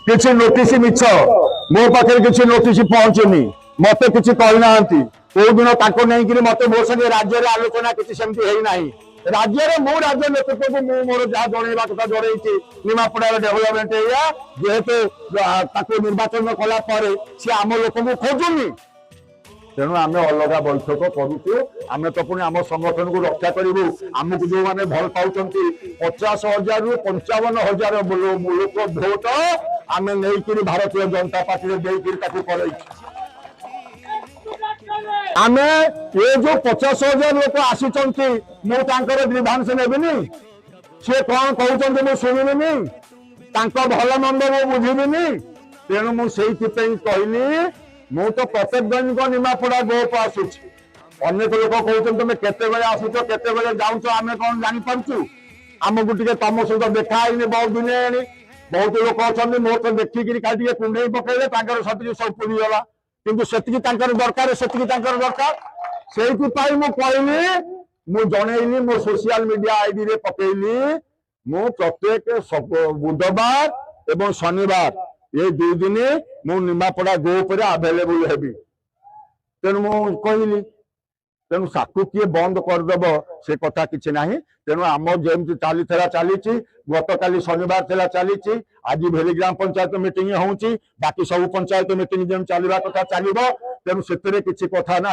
किसी नोटिस मिछ मो पाखे किसी नोटिस पहुंचनी मत कि कहना कौ दिन नहीं मत मो संगे राज्य आलोचना किसी सेमती है ना राज्य मो राज्य नेतृत्व को मोर जहाँ जनवा कथा जनई निमापड़ार डेभलपमेंट जेहेतु निर्वाचन कला सी आम लोक को खोजुनी तेणु आम अलग बैठक करुचु आम तो पुणी आम संगठन को रक्षा करूँ आमको जो मैंने भल पाँच 50,000 रु 55,000 लोक भोट आम नहीं भारतीय जनता पार्टी आम ये जो 50,000 लोक आसी मुझे ग्रीभांस नेबिनी सी कौन कहते मुझे शुणिनी भल मंद मु बुझिनी तेणु मुझे कहली मु तो प्रत्येक दैनिक निमापड़ा गोप आसूची अनेक लोक कहते तुम केते आसुच केते जाऊच आम कौन जापारु आमको टे तुम सहित देखाई बहुत दिन बहुत लोक अच्छा मोर तो देखिकी खाली कुंडे पकड़े से सब पुरीगला किंतु से दरकार से दरकार से कहली मु जनईली मो सोशल मीडिया आईडी रे पकईली मु प्रत्येक बुधवार एवं शनिवार ये 2 दिन मु निमापड़ा गोप आभेलेबुल हेबी तेणु मु कहली तेणु साकू किए बंद करदेव से कथा किसी ना तेणु आम जमी चली चली गत काली शनिवार थी चली आज भेली ग्राम पंचायत मीटिंग होची बाकी सब पंचायत मीटिंग जमी चलवा कथा चलो तेणु से किसी कथा ना।